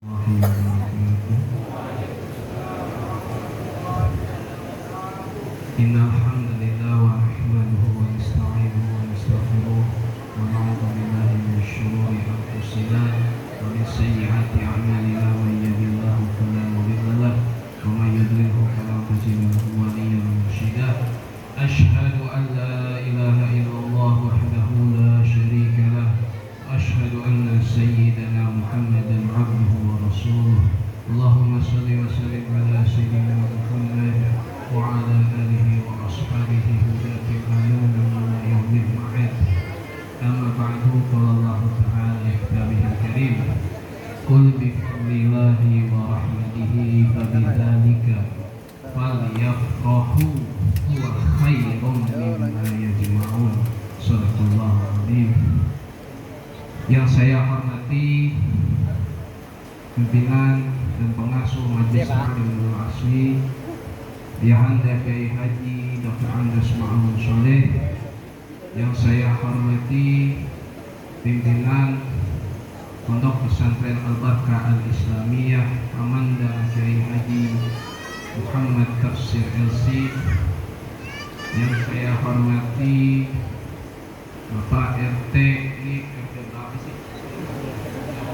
Innal hamdalillah wa nahmaduhu wa nasta'inuhu wa nastaghfiruh wa na'udzu billahi min shururi anfusina wa min sayyiati a'malina man yahdihillahu fala mudilla lahu wa man yudlilhu fala tajida lahu waliyyan mursyida. Asyhadu an la ilaha illallah wahdahu la syarika lah wa asyhadu anna sayyidana Muhammadan 'abduhu wa rasuluh. Allahumma shalli wa sallim ala sayyidina Muhammad wa ala alihi wa ashabihi hudati alana wa yawmil ma'ad. Amma ba'du, qala Allah ta'ala fi kitabihil karim, qul bi fadlillahi wa rahmatihi fabidzalika falyafrahu huwa khairun mimma yajma'un. Shadaqallahu adzim. Yang saya hormati pimpinan dan pengasuh Majelis Taklim Nurul Asli Yahanda Kiai Haji Dr. Andes Ma'mun Soleh, yang saya hormati pimpinan Pondok Pesantren Al-Barkah Al-Islamiyah Amanda Kiai Haji Muhammad Tafsir LC, yang saya hormati Bapak RT, ini RT berapa sih?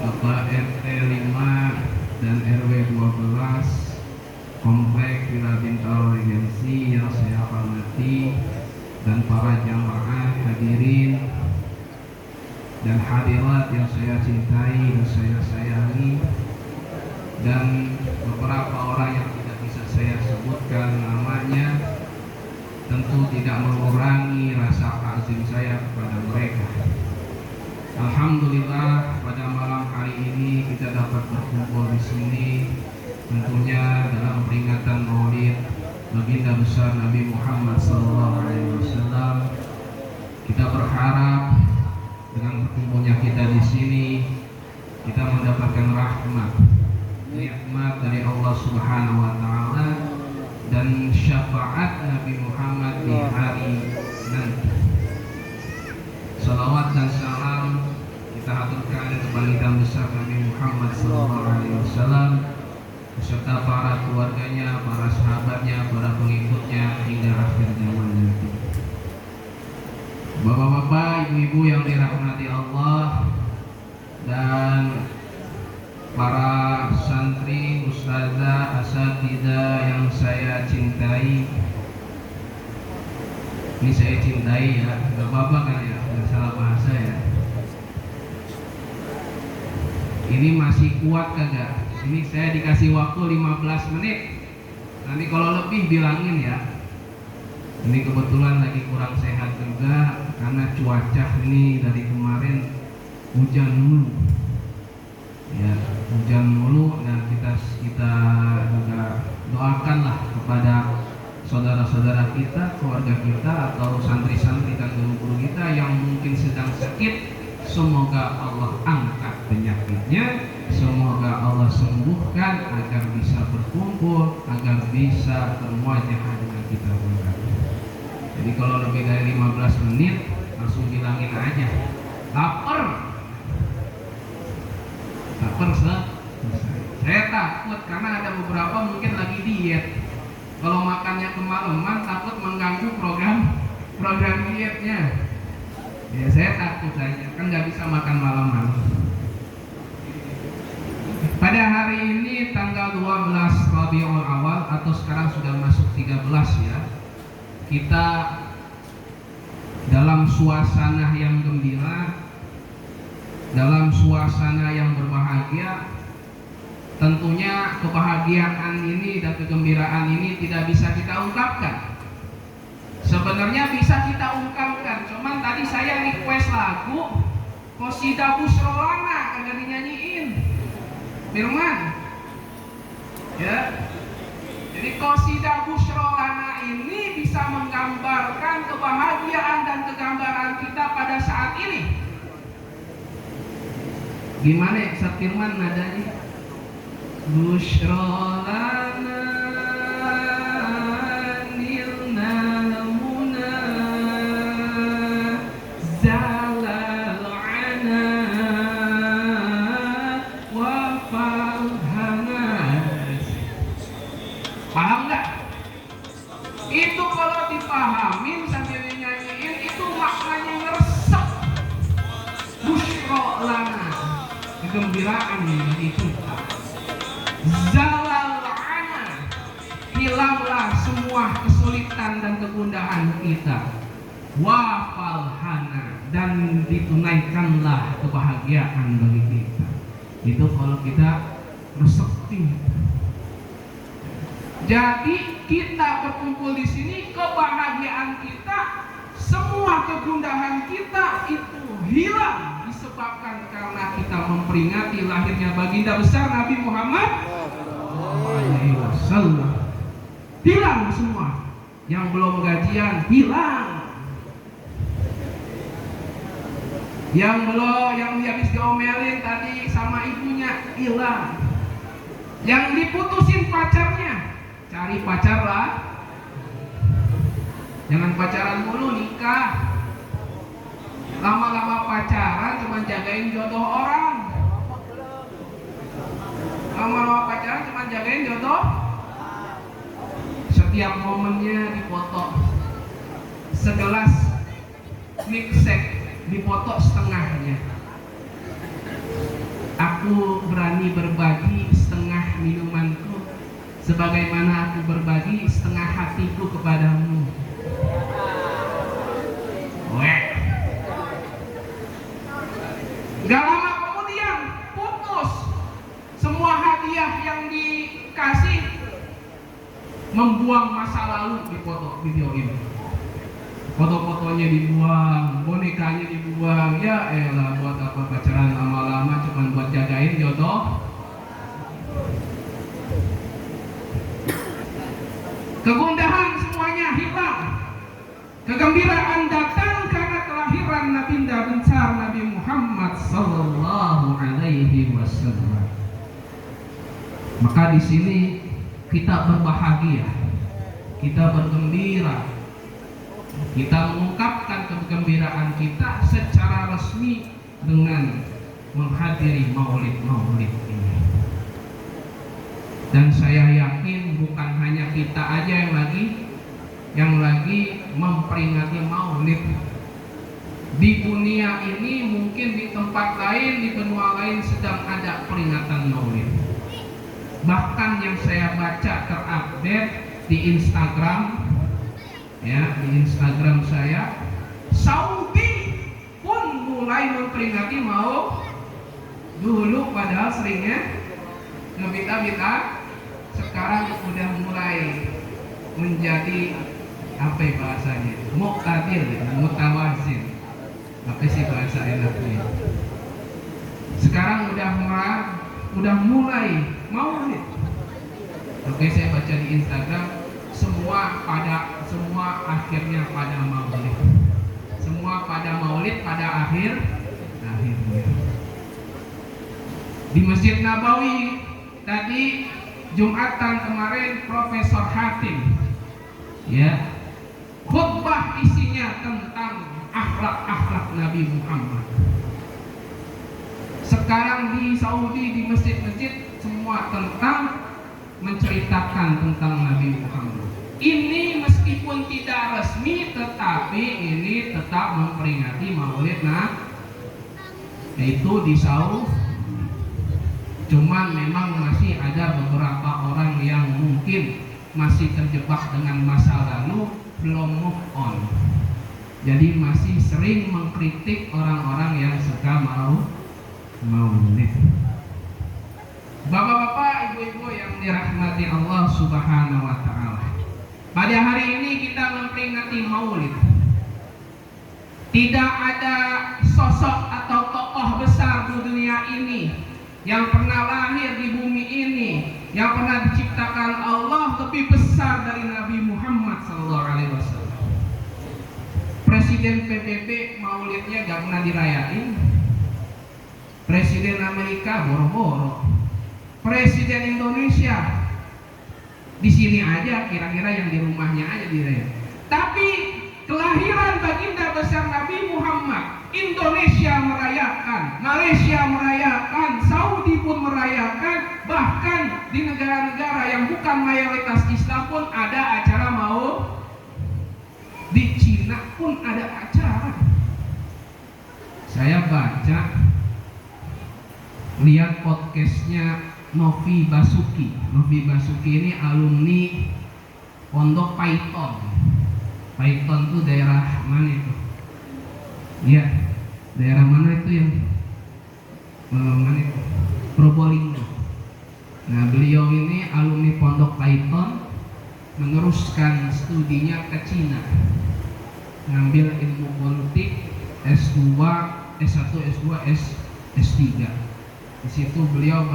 Bapak RT 5 dan RW 12 Komplek Villa Bintaro Regency yang saya hormati, dan para jamaah hadirin dan hadirat yang saya cintai dan saya sayangi, dan beberapa orang yang tidak bisa saya sebutkan namanya, tentu tidak mengurangi rasa takzim saya kepada mereka. Alhamdulillah, pada malam hari ini kita dapat berkumpul di sini, tentunya dalam peringatan Maulid Baginda besar Nabi Muhammad SAW. Kita berharap dengan berkumpulnya kita di sini, kita mendapatkan rahmat, nikmat dari Allah Subhanahu Wa Taala dan syafaat Nabi Muhammad di hari nanti. Salawat dan salam kita haturkan kepada besar Nabi Muhammad SAW beserta para keluarganya, para sahabatnya, para pengikutnya hingga akhir zaman nanti. Bapak-bapak, ibu-ibu yang dirahmati Allah, dan para santri, ustazah, asatidzah yang saya cintai. Ini saya cintai ya, gak apa-apa kan ya, gak salah bahasa ya. Ini masih kuat kagak? Ini saya dikasih waktu 15 menit. Nanti kalau lebih bilangin ya. Ini kebetulan lagi kurang sehat juga karena cuaca ini dari kemarin hujan mulu. Ya, hujan mulu, dan kita juga doakanlah kepada saudara-saudara kita, keluarga kita, atau santri-santri dan guru-guru kita yang mungkin sedang sakit. Semoga Allah angkat penyakitnya, semoga Allah sembuhkan agar bisa berkumpul, agar bisa bermuajah dengan kita kembali. Jadi kalau lebih dari 15 menit langsung bilangin aja, lapar saya takut karena ada beberapa mungkin lagi diet. Kalau makannya kemalaman takut mengganggu program dietnya. Ya saya takut aja, kan nggak bisa makan malam-malam. Pada hari ini tanggal 12 Rabiul Awal, atau sekarang sudah masuk 13 ya, kita dalam suasana yang gembira, dalam suasana yang berbahagia. Tentunya kebahagiaan ini dan kegembiraan ini tidak bisa kita ungkapkan. Sebenarnya bisa kita ungkapkan, cuman tadi saya request lagu Qosidah Busrolana kagak dinyanyiin Firman ya. Jadi Qosidah Busrolana ini bisa menggambarkan kebahagiaan dan kegambaran kita pada saat ini. Gimana ya Ustaz Firman nadanya? Busrolana Zalal ana wa fa hana. Paham nggak? Itu kalau dipahamin sambil nyanyiin itu maknanya ngeresep. Busyra lana, kegembiraan bagi kita. Zalal ana, hilanglah semua kesulitan dan kegundahan kita. Wafal hana, dan ditunaikanlah kebahagiaan bagi kita. Itu kalau kita resepi. Jadi kita berkumpul di sini, kebahagiaan kita, semua kegundahan kita itu hilang disebabkan karena kita memperingati lahirnya baginda besar Nabi Muhammad SAW. Hilang semua. Yang belum gajian hilang. Yang habis diomelin tadi sama ibunya hilang. Yang diputusin pacarnya, cari pacar lah. Jangan pacaran mulu, nikah. Lama-lama pacaran cuma jagain jodoh orang. Lama-lama pacaran cuma jagain jodoh. Setiap momennya dipoto. Segelas milkshake dipoto setengahnya. Aku berani berbagi setengah minumanku, sebagaimana aku berbagi setengah hatiku kepadamu. Weh. Gak lama kemudian putus. Semua hadiah yang dikasih, membuang masa lalu di foto video ini. Foto-fotonya dibuang, bonekanya dibuang. Ya elah, buat apa pacaran lama-lama cuma buat jagain jodoh. Kegundahan semuanya hilang. Kegembiraan datang karena kelahiran Nabi besar Nabi Muhammad sallallahu alaihi wasallam. Maka di sini kita berbahagia, kita bergembira, kita mengungkapkan kegembiraan kita secara resmi dengan menghadiri maulid ini. Dan saya yakin bukan hanya kita aja yang lagi memperingati maulid. Di dunia ini mungkin di tempat lain, di benua lain sedang ada peringatan maulid. Bahkan yang saya baca terupdate di Instagram, ya, di Instagram saya, Saudi pun mulai memperingati mau dulu padahal seringnya ngebita-bita, sekarang udah mulai menjadi apa ya bahasanya, muqtadir, mutawazin, apa sih bahasa enaknya. Sekarang udah mulai maulid. Oke, saya baca di Instagram, semua akhirnya pada maulid. Semua pada maulid pada akhirnya. Di Masjid Nabawi tadi Jumatan kemarin Profesor Hatim, ya, khutbah isinya tentang akhlak Nabi Muhammad. Sekarang di Saudi di masjid-masjid semua tentang menceritakan tentang Nabi Muhammad. Ini meskipun tidak resmi, tetapi ini tetap memperingati maulid yaitu di Saudi. Cuman memang masih ada beberapa orang yang mungkin masih terjebak dengan masa lalu, belum move on. Jadi masih sering mengkritik orang-orang yang suka maulid. Bapak-bapak, ibu-ibu yang dirahmati Allah Subhanahu wa taala. Pada hari ini kita memperingati maulid. Tidak ada sosok atau tokoh besar di dunia ini yang pernah lahir di bumi ini, yang pernah diciptakan Allah lebih besar dari Nabi Muhammad SAW. Presiden PBB maulidnya gak pernah dirayain. Presiden Amerika boro-boro. Presiden Indonesia di sini aja, kira-kira yang di rumahnya aja dirayain. Tapi kelahiran baginda besar Nabi Muhammad, Indonesia merayakan, Malaysia merayakan, Saudi pun merayakan. merayakan, bahkan di negara-negara yang bukan mayoritas Islam pun ada acara Maulid. Di Cina pun ada acara. Saya baca, lihat podcastnya Novi Basuki. Novi Basuki ini alumni Pondok Python. Python itu daerah mana itu? Ya, daerah mana itu yang mana itu? Probolinggo. Nah, beliau ini alumni Pondok Python, meneruskan studinya ke Cina, ngambil ilmu politik S2, S1, S2, S3. Di situ beliau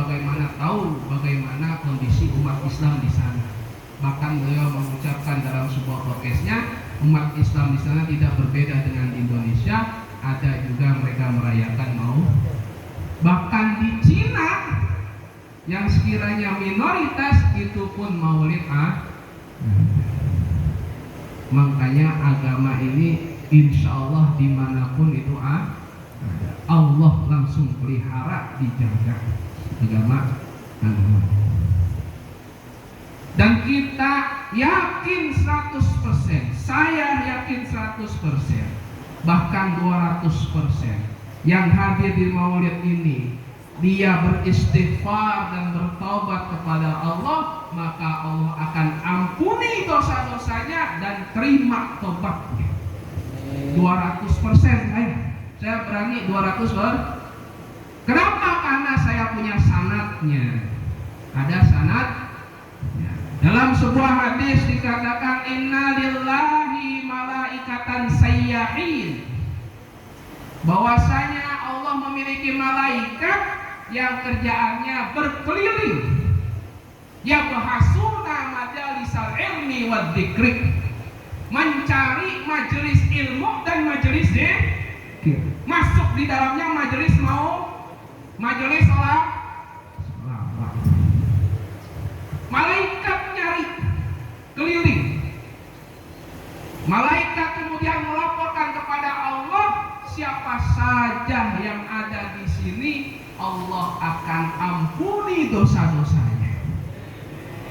tahu bagaimana kondisi umat Islam di sana. Bahkan beliau mengucapkan dalam sebuah podcastnya, umat Islam di sana tidak berbeda dengan Indonesia, ada juga mereka merayakan Maulid. Bahkan di Cina yang sekiranya minoritas itu pun Maulid Makanya agama ini insya Allah dimanapun itu Allah langsung pelihara, dijaga agama. Dan kita yakin 100%, saya yakin 100%, bahkan 200%, yang hadir di Maulid ini dia beristighfar dan bertaubat kepada Allah, maka Allah akan ampuni dosa-dosanya dan terima tobatnya. 200%. Saya berani 200%. Kenapa? Karena saya punya sanadnya. Ada sanad. Dalam sebuah hadis dikatakan, inna lillahi malaikatan sayyahin, bahwasanya Allah memiliki malaikat yang kerjaannya berkeliling, yabhasuna majalisal ilmi wad dzikri, mencari majelis ilmu dan majelis zikir. Masuk di dalamnya majelis sholat. Malaikat nyari keliling. Malaikat kemudian melaporkan kepada Allah, siapa saja yang ada di sini Allah akan ampuni dosa-dosanya.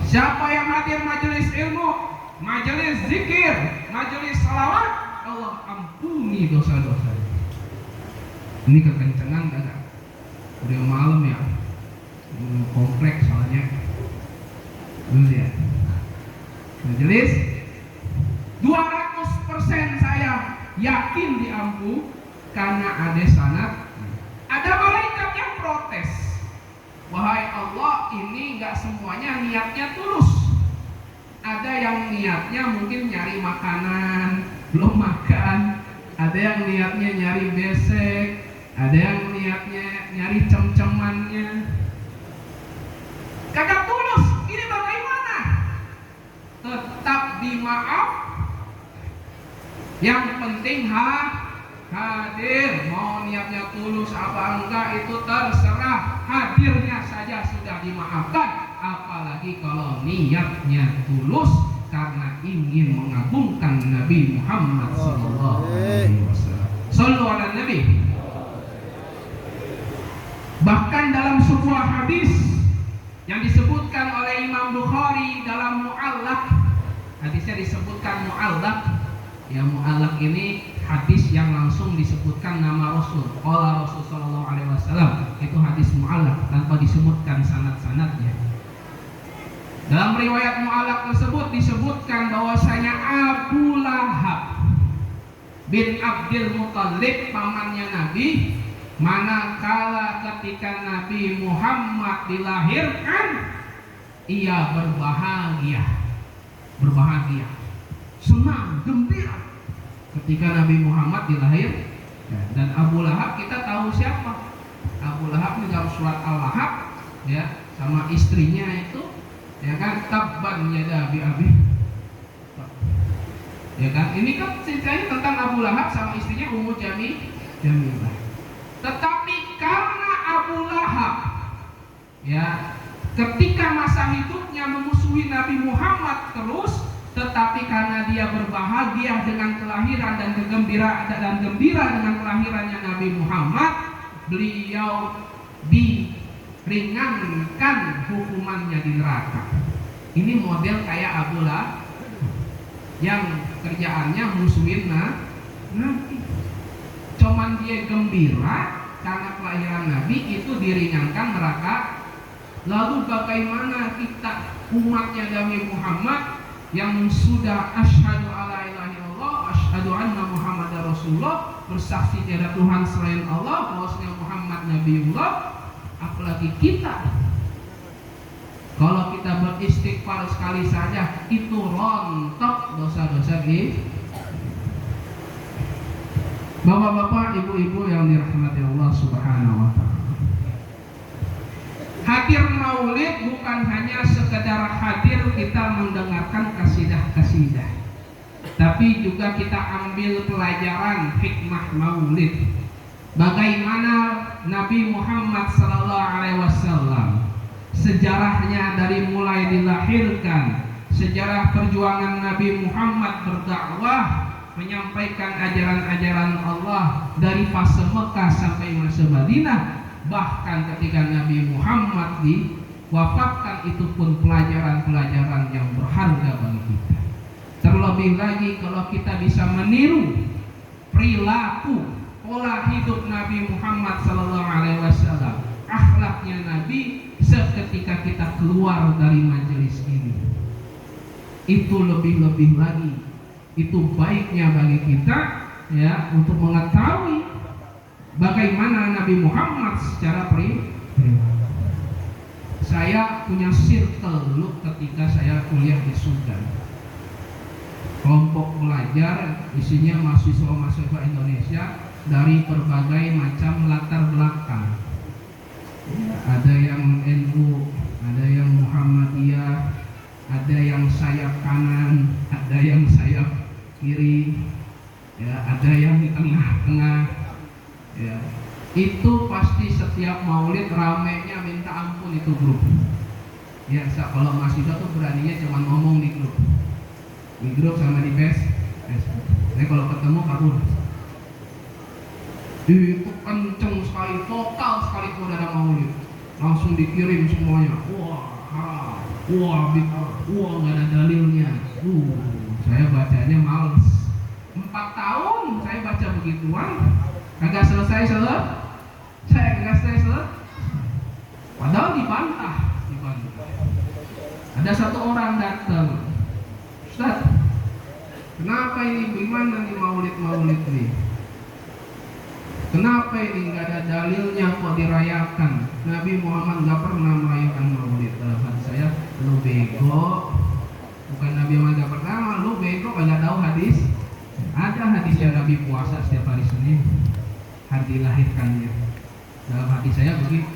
Siapa yang hadir majelis ilmu, majelis zikir, majelis salawat, Allah ampuni dosa-dosanya. Ini kekencengan kagak? Udah malam ya, kompleks soalnya. Dulu ya, majelis 200% saya yakin diampuni karena ada sanad. Ada malaikat yang protes, wahai Allah, ini nggak semuanya niatnya tulus. Ada yang niatnya mungkin nyari makanan, belum makan. Ada yang niatnya nyari besek. Ada yang niatnya nyari cem-cemannya. Kagak tulus. Ini bagaimana? Tetap dimaaf. Yang penting hadir. Mau niatnya tulus apa enggak itu terserah. Hadirnya saja sudah dimaafkan. Apalagi kalau niatnya tulus karena ingin mengagungkan Nabi Muhammad sallallahu alaihi wasallam. Shallu ala Nabi. Bahkan dalam sebuah hadis yang disebutkan oleh Imam Bukhari dalam Mu'allaq, hadisnya disebutkan Mu'allaq. Ya, Mu'allaq ini hadis yang langsung disebutkan nama Rasul. Qala Rasul sallallahu alaihi wasallam. Itu hadis Mu'allaq tanpa disebutkan sanad-sanadnya. Dalam riwayat Mu'allaq tersebut disebutkan bahwasanya Abu Lahab bin Abdul Muthalib, pamannya Nabi, manakala ketika Nabi Muhammad dilahirkan, ia berbahagia, senang, gembira ketika Nabi Muhammad dilahirkan. Dan Abu Lahab kita tahu siapa? Abu Lahab di dalam surat Al-Lahab, ya, sama istrinya itu, ya kan, tabban yada abi. Ya kan, ini kan ceritanya tentang Abu Lahab sama istrinya Ummu Jamilah. Tetapi karena Abu Lahab, ya, ketika masa hidupnya memusuhi Nabi Muhammad terus, tetapi karena dia berbahagia dengan kelahiran dan gembira dengan kelahirannya Nabi Muhammad, beliau ringankan hukumannya di neraka. Ini model kayak Abu Lahab yang kerjaannya musuhin Nabi. Cuman dia gembira karena kelahiran Nabi itu diringankan neraka. Lalu bagaimana kita umatnya Nabi Muhammad yang sudah asyhadu alla ilaha illallah, asyhadu anna Muhammadar Rasulullah, bersaksi tiada Tuhan selain Allah, bahwasanya Muhammad Nabiullah, apalagi kita. Kalau kita beristighfar sekali saja itu rontok dosa-dosa ini. Bapak-bapak, ibu-ibu yang dirahmati Allah Subhanahu wa taala. Hadir maulid bukan hanya sekedar hadir kita mendengarkan kasidah-kasidah, tapi juga kita ambil pelajaran hikmah maulid. Bagaimana Nabi Muhammad SAW, sejarahnya dari mulai dilahirkan, sejarah perjuangan Nabi Muhammad berdakwah, menyampaikan ajaran-ajaran Allah dari fase Mekah sampai masa Madinah. Bahkan ketika Nabi Muhammad diwafatkan, itu pun pelajaran-pelajaran yang berharga bagi kita. Terlebih lagi kalau kita bisa meniru perilaku pola hidup Nabi Muhammad SAW, akhlaknya Nabi seketika kita keluar dari majelis ini, itu lebih-lebih lagi, itu baiknya bagi kita ya, untuk mengetahui bagaimana Nabi Muhammad secara pribadi. Saya punya circle dulu ketika saya kuliah di Sudan. Kelompok belajar isinya mahasiswa-mahasiswa Indonesia dari berbagai macam latar belakang. Ada yang NU, ada yang Muhammadiyah, ada yang sayap kanan, ada yang sayap kiri, ya, ada yang di tengah-tengah. Ya, itu pasti setiap maulid ramenya minta ampun itu grup. Ya, kalau mahasiswa tuh beraninya cuma ngomong di grup sama di Facebook. Nah, kalau ketemu kabur. Itu kenceng sekali, vokal sekali kalau ada maulid, langsung dikirim semuanya. Wah, haram, wah bid'ah, wah nggak ada dalilnya. Saya bacanya males. 4 tahun saya baca begituan. Kagak selesai. Padahal dibantah. Ada satu orang datang, Ustaz, kenapa ini, gimana nih maulid nih? Kenapa ini nggak ada dalilnya kok dirayakan? Nabi Muhammad nggak pernah merayakan maulid. Dalam hati saya, lu bego. Bukan Nabi Muhammad nggak pernah, lu bego nggak tahu hadis. Ada hadisnya Nabi puasa setiap hari Senin, hari dilahirkannya. Dalam hati saya begitu.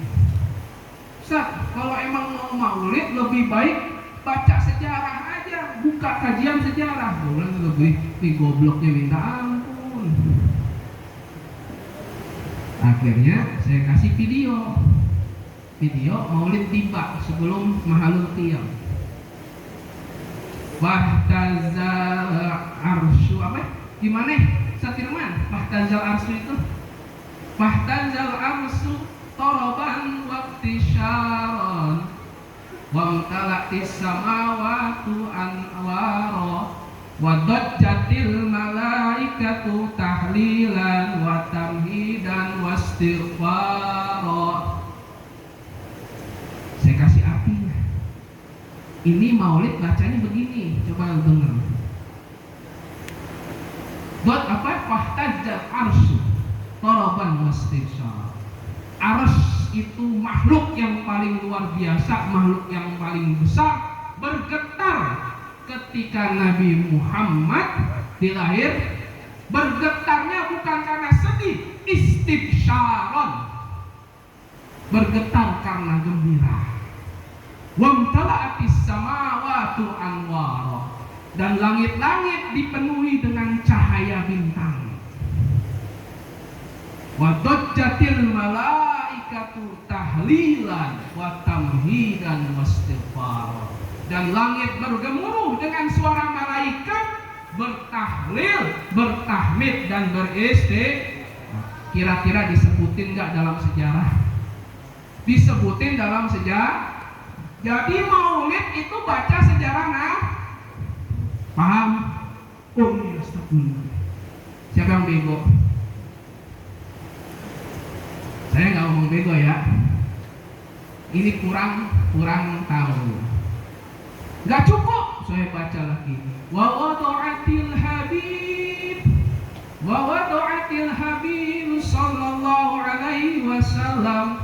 Ustaz, kalau emang mau maulid lebih baik baca sejarah aja, buka kajian sejarah. Gue bilang lebih gobloknya minta ampun. Akhirnya saya kasih video maulid tiba sebelum Mahalul Qiyam. Wahtazal arsyu apa? Gimana? Satirman, wahtazal arsyu itu? Wahtazal arsyu toroban waktisyaron wamtala'is samawatu anwaro wadajjatil malaikatu tahlilan wa tamhidan wastighfaro. Saya kasih artinya. Ini maulid bacanya begini, coba dengar. Buat apa? Fahtajjal arsyu toroban wastighfaro. Ars itu makhluk yang paling luar biasa, makhluk yang paling besar, bergetar ketika Nabi Muhammad dilahir. Bergetarnya bukan karena sedih, istibsyaron, bergetar karena gembira. Wamtala'atis samawatu anwara, dan langit-langit dipenuhi dengan cahaya bintang. Wadajjatil malaikatu tahlilan wa tamhidan wastighfar, dan langit bergemuruh dengan suara malaikat bertahlil, bertahmid dan beristighfar. Kira-kira disebutin nggak dalam sejarah? disebutin dalam sejarah. Jadi maulid itu baca sejarah. Paham? Oh iya, astagfirullah. Siapa yang bego? Saya nggak ngomong bego ya. Ini kurang tahu. Nggak cukup. Saya baca lagi. Wa wada'atil habib sallallahu alaihi wasallam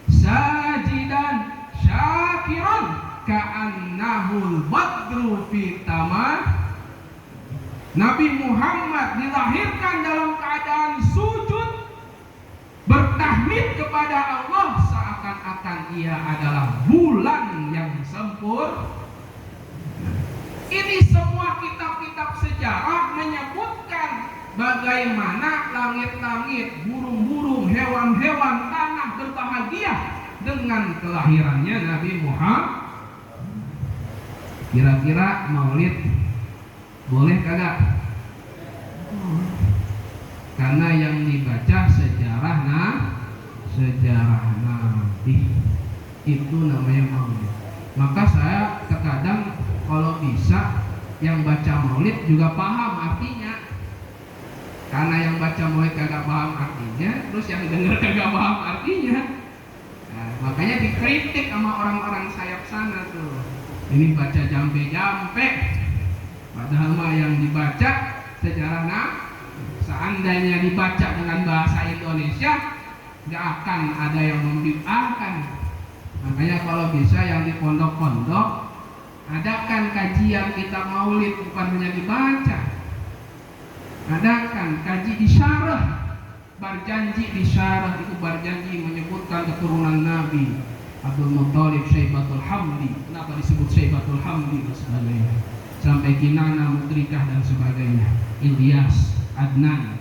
sajidan syakiran ka'annahul badru fi tamam. Nabi Muhammad dilahirkan dalam keadaan sujud bertahmid kepada Allah seakan-akan ia adalah bulan yang sempurna. Ini semua kitab-kitab sejarah menyebutkan bagaimana langit-langit, burung-burung, hewan-hewan, tanah berbahagia dengan kelahirannya Nabi Muhammad. Kira-kira maulid boleh kagak? Karena yang dibaca sejarah Nabi itu namanya maulid. Maka saya terkadang kalau bisa yang baca maulid juga paham artinya. Karena yang baca maulid kagak paham artinya, terus yang dengar kagak paham artinya. Nah, makanya dikritik sama orang-orang sayap sana tuh. Ini baca jampe-jampe. Padahal mah yang dibaca sejarah seandainya dibaca dengan bahasa Indonesia nggak akan ada yang membid'ahkan. Makanya kalau bisa yang di pondok-pondok adakan kajian kitab maulid, bukan hanya dibaca. Adakan kaji disyarah, berjanji disyarah, itu berjanji menyebutkan keturunan Nabi Abdul Muttalib, Syaibatul Hamdi. Kenapa disebut Syaibatul Hamdi dan sebagainya? Sampai Kinana, Mutrikah dan sebagainya, Ilyas, Adnan,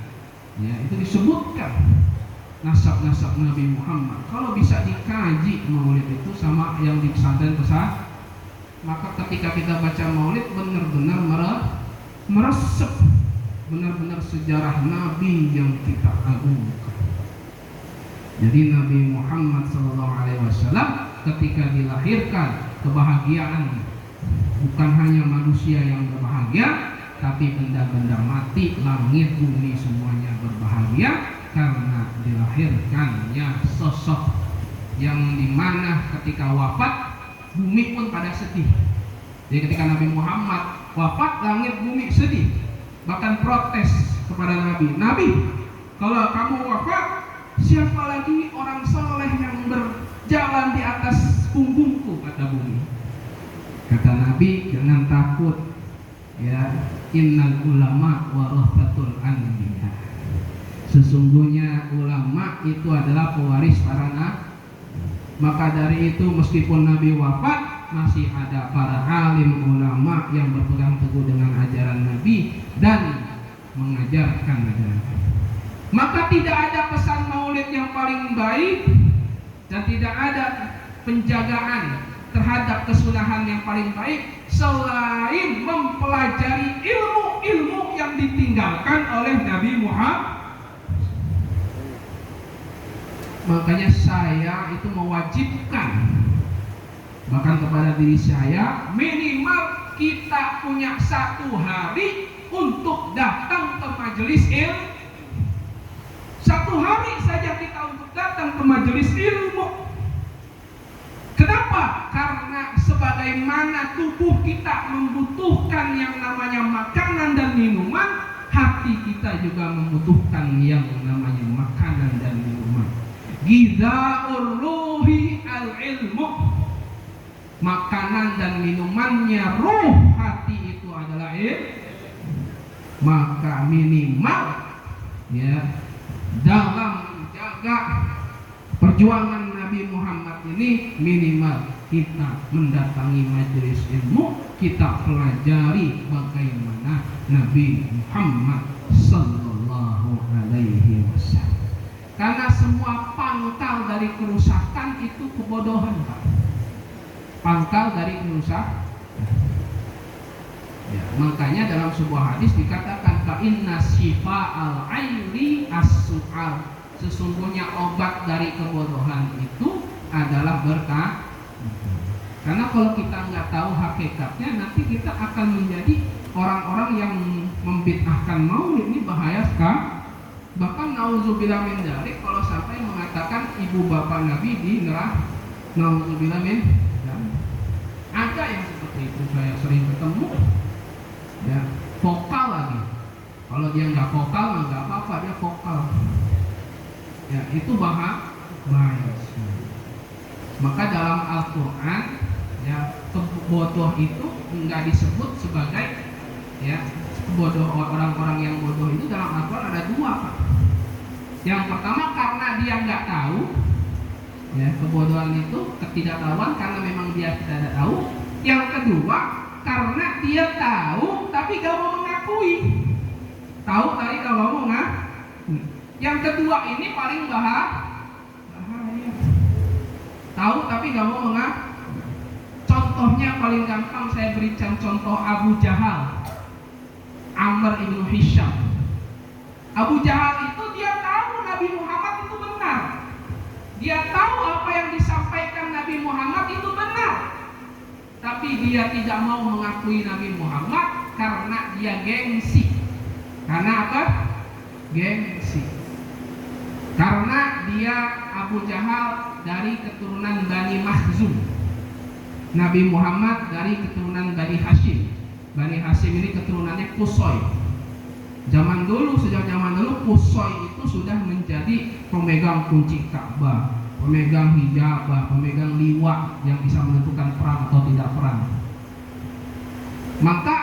ya itu disebutkan nasab-nasab Nabi Muhammad. Kalau bisa dikaji maulid itu sama yang di pesantren pesat, maka ketika kita baca maulid benar-benar meresep benar-benar sejarah Nabi yang kita agungkan. Jadi Nabi Muhammad SAW ketika dilahirkan kebahagiaan. Bukan hanya manusia yang berbahagia, tapi benda-benda mati, langit, bumi semuanya berbahagia karena dilahirkannya sosok yang dimana ketika wafat bumi pun pada sedih. Jadi ketika Nabi Muhammad wafat, langit bumi sedih, bahkan protes kepada Nabi, kalau kamu wafat, siapa lagi orang soleh yang berjalan di atas punggungku, kata bumi. Kata Nabi, jangan takut, ya, innal ulama warathatul anbiya. Sesungguhnya ulama itu adalah pewaris para nabi. Maka dari itu meskipun Nabi wafat, masih ada para alim ulama yang berpegang teguh dengan ajaran Nabi dan mengajarkan ajaran Nabi. Maka tidak ada pesan maulid yang paling baik dan tidak ada penjagaan terhadap kesunahan yang paling baik selain mempelajari ilmu-ilmu yang ditinggalkan oleh Nabi Muhammad. Makanya saya itu mewajibkan, bahkan kepada diri saya, minimal kita punya 1 hari untuk datang ke majelis ilmu. 1 hari saja kita untuk datang ke majelis ilmu. Kenapa? Karena sebagaimana tubuh kita membutuhkan yang namanya makanan dan minuman, hati kita juga membutuhkan yang namanya makanan dan minuman. Ghidza'ur ruhi al-ilmu. Makanan dan minumannya ruh hati itu adalah ilmu. Maka minimal, ya, dalam menjaga perjuangan Nabi Muhammad ini, minimal kita mendatangi majelis ilmu, kita pelajari bagaimana Nabi Muhammad sallallahu alaihi wasallam. Karena semua pangkal dari kerusakan itu kebodohan, Pak. Pangkal dari kerusakan. Ya, makanya dalam sebuah hadis dikatakan ka inna shifa'al aili as-su'al. Sesungguhnya obat dari kebodohan itu adalah berkah. Karena kalau kita nggak tahu hakikatnya, nanti kita akan menjadi orang-orang yang membid'ahkan maulid. Ini bahaya sekali. Bahkan nauzubillah min dzalik, kalau sampai mengatakan ibu bapak Nabi di neraka, nauzubillah min dzalik. Ada yang seperti itu, saya sering ketemu. Ya, vokal lagi. Kalau dia nggak vokal, nggak apa-apa, dia vokal. Ya, itu bahaya. Maka dalam Al-Quran, ya, bodoh itu nggak disebut sebagai, ya, bodoh. Orang-orang yang bodoh itu dalam Al-Quran ada dua, Pak. Yang pertama karena dia nggak tahu, ya, kebodohan itu ketidaktahuan karena memang dia tidak tahu. Yang kedua karena dia tahu tapi gak mau mengakui. Tahu tadi gak mau mengakui. Yang kedua ini paling bahaya. Tahu tapi gak mau mengakui. Contohnya paling gampang saya berikan contoh Abu Jahal, Amr ibn Hisham. Abu Jahal itu dia tahu Nabi Muhammad itu benar. Dia tahu apa yang disampaikan Nabi Muhammad itu benar. Tapi dia tidak mau mengakui Nabi Muhammad karena dia gengsi. Karena apa? Gengsi. Karena dia Abu Jahal dari keturunan Bani Makhzum. Nabi Muhammad dari keturunan Bani Hashim. Bani Hashim ini keturunannya Qusay. Sejak zaman dulu Qusay itu sudah menjadi pemegang kunci Ka'bah, pemegang hijabah, pemegang liwat yang bisa menentukan perang atau tidak perang. Maka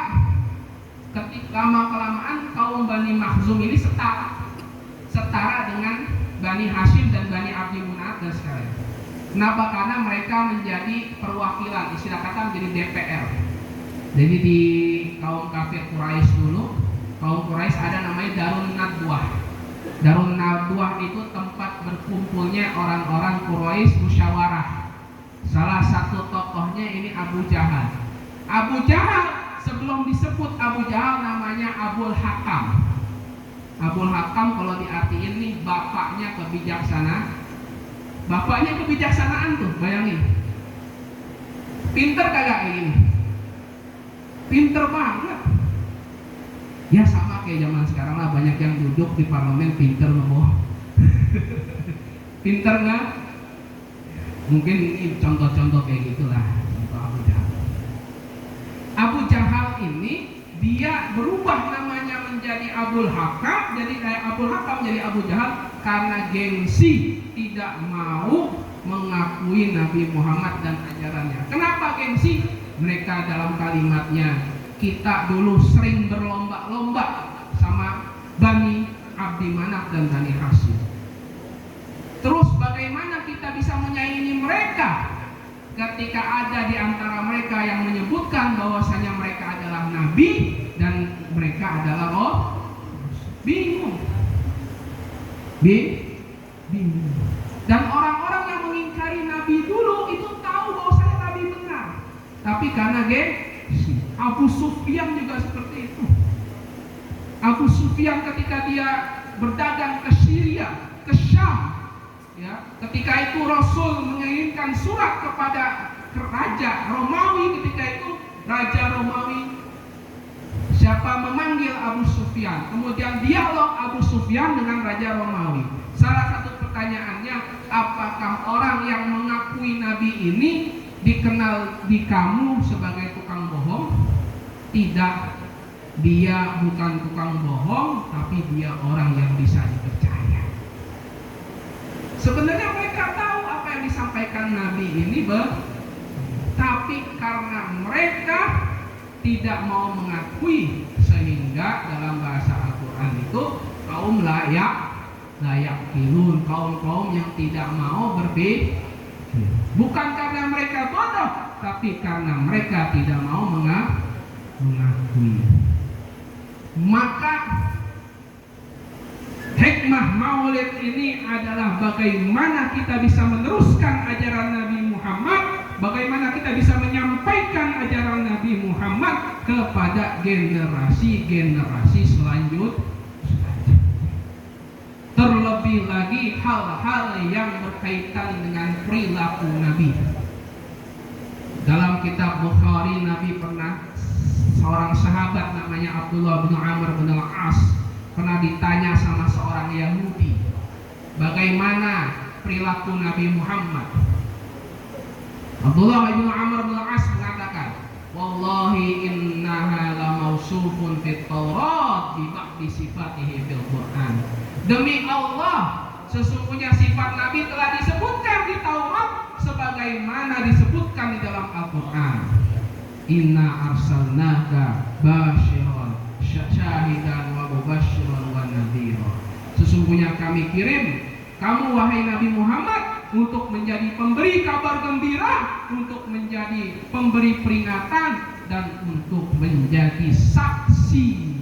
ketika lama-kelamaan kaum Bani Makhzum ini setara dengan Bani Hashim dan Bani Abdi Munaf dan sekalian. Kenapa? Karena mereka menjadi perwakilan, istilah kata menjadi DPR. Jadi di kaum kafir Quraisy dulu, kaum Quraisy ada namanya Darun Nadwah. Darun Nadwah itu tempat berkumpulnya orang-orang Quraisy musyawarah. Salah satu tokohnya ini Abu Jahal. Abu Jahal sebelum disebut Abu Jahal namanya Abul Hakam. Abul Hakam kalau diartiin nih bapaknya kebijaksanaan. Bapaknya kebijaksanaan tuh, bayangin. Pinter kagak ini? Pinter banget. Ya sama kayak zaman sekarang lah, banyak yang duduk di parlemen pinter loh. Pinter nggak? Mungkin ini contoh-contoh kayak gitulah. Contoh Abu Jahal. Abu Jahal ini dia berubah namanya menjadi Abul Hakam, jadi kayak Abul Hakam jadi Abu Jahal karena gengsi, tidak mau mengakui Nabi Muhammad dan ajarannya. Kenapa gengsi? Mereka dalam kalimatnya, kita dulu sering berlomba-lomba sama Bani Abdi Manaf dan Bani Hashim. Terus bagaimana kita bisa menyaingi mereka ketika ada di antara mereka yang menyebutkan bahwasanya mereka adalah nabi dan mereka adalah roh? Bingung. Bingung. Dan orang-orang yang mengingkari nabi dulu itu tahu bahwasanya nabi benar. Tapi karena gengsi, Abu Sufyan juga seperti itu. Abu Sufyan ketika dia berdagang ke Syria, ke Syam, ya, ketika itu Rasul mengirimkan surat kepada Raja Romawi. Ketika itu Raja Romawi siapa memanggil Abu Sufyan, kemudian dialog Abu Sufyan dengan Raja Romawi. Salah satu pertanyaannya, apakah orang yang mengakui Nabi ini dikenal di kamu sebagai tukang bohong? Tidak, dia bukan tukang bohong, tapi dia orang yang bisa dipercaya. Sebenarnya mereka tahu apa yang disampaikan Nabi ini, tapi karena mereka tidak mau mengakui, sehingga dalam bahasa Al-Quran itu kaum layak kilun, kaum yang tidak mau berpikir. Bukan karena mereka bodoh, tapi karena mereka tidak mau mengakui. Maka hikmah maulid ini adalah bagaimana kita bisa meneruskan ajaran Nabi Muhammad, bagaimana kita bisa menyampaikan ajaran Nabi Muhammad kepada generasi-generasi selanjutnya. Terlebih terlebih lagi hal-hal yang berkaitan dengan perilaku Nabi. Dalam kitab Bukhari, Nabi pernah, seorang sahabat namanya Abdullah bin Amr bin Al-As pernah ditanya sama seorang Yahudi, bagaimana perilaku Nabi Muhammad. Abdullah bin Amr bin Al-As mengatakan, wallahi innaha la mausufun fit Taurat bi ba'di sifatihi fil Quran. Demi Allah, sesungguhnya sifat Nabi telah disebutkan di Taurat sebagaimana disebutkan di dalam Al-Quran. Inna arsalnaka basyiran syahidan wa mubasyiran wa nadhira. Sesungguhnya kami kirim kamu wahai Nabi Muhammad untuk menjadi pemberi kabar gembira, untuk menjadi pemberi peringatan, dan untuk menjadi saksi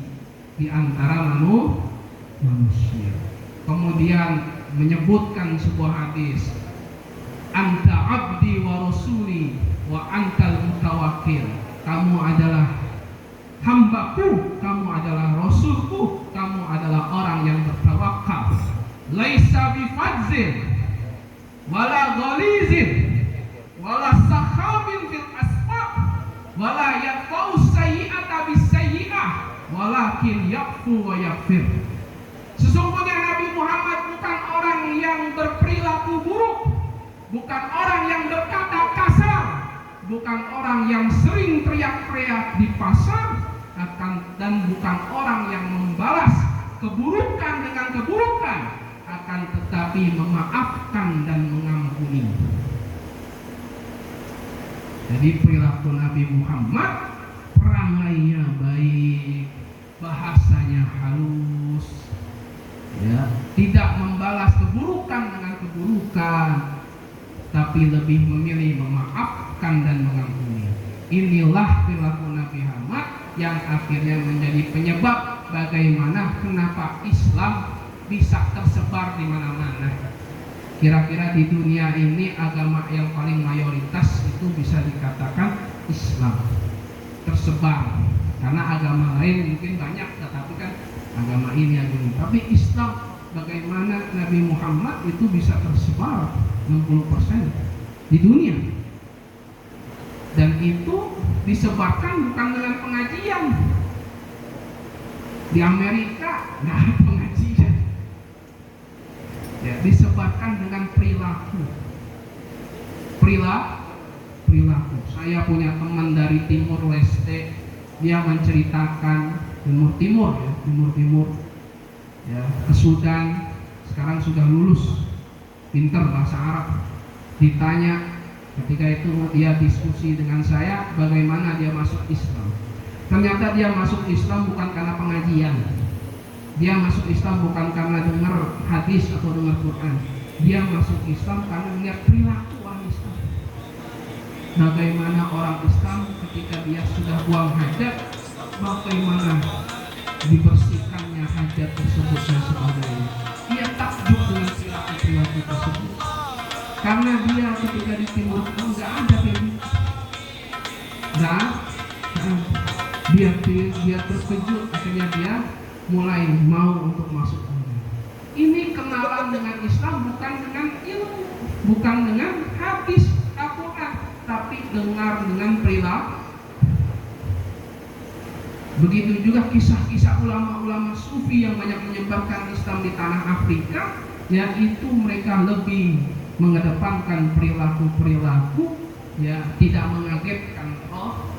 di antara manusia. Kemudian menyebutkan sebuah hadis, anta abdi wa rasuli wa antal mutawakkil. Kamu adalah hambaku, kamu adalah rasulku, kamu adalah orang yang bertawakal. Laisa bifadzin wala ghalizin wala sakhabin fil asfaq wala yaqau sayyi'ata bisayyi'ah walakin yaqfu wa yaghfir. Sesungguhnya Nabi Muhammad bukan orang yang berperilaku buruk, bukan orang yang berkata kasar, bukan orang yang sering teriak-teriak di pasar, dan bukan orang yang membalas keburukan dengan keburukan, akan tetapi memaafkan dan mengampuni. Jadi perilaku Nabi Muhammad, perangainya baik, bahasanya halus, ya, tidak membalas keburukan dengan keburukan, tapi lebih memilih memaafkan dan mengampuni. Inilah perilaku Nabi Muhammad yang akhirnya menjadi penyebab bagaimana kenapa Islam bisa tersebar di mana-mana. Kira-kira di dunia ini agama yang paling mayoritas itu bisa dikatakan Islam. Tersebar, karena agama lain mungkin banyak, tetapi kan agama ini agama. Tapi Islam, bagaimana Nabi Muhammad itu bisa tersebar 60% di dunia. Dan itu disebarkan bukan dengan pengajian. Di Amerika nggak ada pengajian, ya, disebarkan dengan perilaku. Perilaku. Saya punya teman dari Timur Leste, dia menceritakan Timur, ya, ke Sudan, sekarang sudah lulus, pinter bahasa Arab. Ditanya ketika itu, dia diskusi dengan saya bagaimana dia masuk Islam. Ternyata dia masuk Islam bukan karena pengajian. Dia masuk Islam bukan karena dengar hadis atau dengar Quran. Dia masuk Islam karena melihat perilaku orang Islam. Bagaimana orang Islam ketika dia sudah buang hajat, bagaimana dibersihkannya hajat tersebut dan sebagainya. Dia takjub dengan perilaku tersebut. Karena dia ketika di Timur Tengah nggak ada kayak gitu. Dia terkejut, akhirnya dia mulai mau untuk masuk. Ini kenalan dengan Islam bukan dengan ilmu, bukan dengan hadis Al-Quran, tapi dengan perilaku. Begitu juga kisah-kisah ulama-ulama sufi yang banyak menyebarkan Islam di tanah Afrika, yaitu mereka lebih mengedepankan perilaku-perilaku, ya, tidak mengagetkan Allah.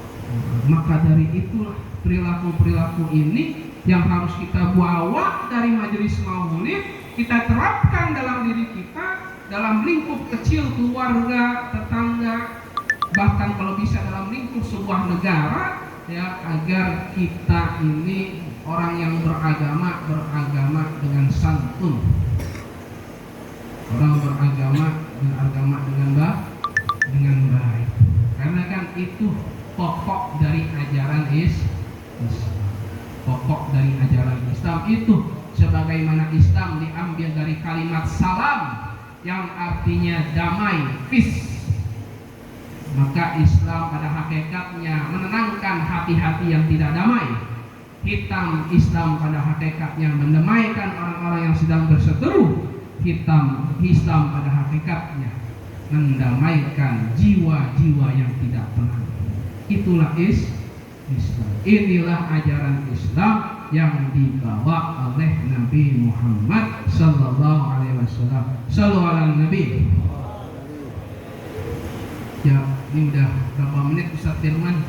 Maka dari itulah perilaku-perilaku ini yang harus kita bawa dari majelis maulid, kita terapkan dalam diri kita, dalam lingkup kecil keluarga, tetangga, bahkan kalau bisa dalam lingkup sebuah negara, ya, agar kita ini orang yang beragama dengan santun, orang beragama dengan baik, karena kan itu pokok dari ajaran Islam. Pokok dari ajaran Islam itu, sebagaimana Islam diambil dari kalimat salam yang artinya damai, peace. Maka Islam pada hakikatnya menenangkan hati-hati yang tidak damai. Islam pada hakikatnya mendamaikan orang-orang yang sedang berseteru. Islam pada hakikatnya mendamaikan jiwa-jiwa yang tidak tenang. Itulah Islam. Inilah ajaran Islam yang dibawa oleh Nabi Muhammad sallallahu alaihi wasallam. Shallallahu alaihi Nabi. Ya, ini udah berapa menit Ustaz Firman?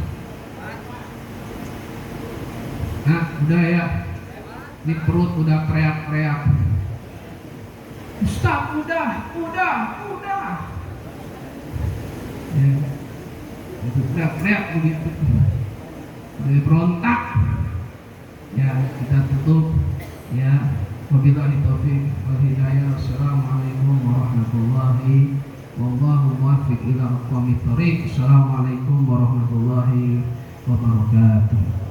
Nah, udah ya. Ini perut udah teriak-teriak. Ustaz, udah. Ya. Itu teriak-teriak begitu. Udah berontak. Ya, kita tutup. Ya, wabillahi taufiq wal hidayah. Wassalamualaikum warahmatullahi wallahu muwaffiq ila aqwamit thoriq. Assalamualaikum warahmatullahi wabarakatuh.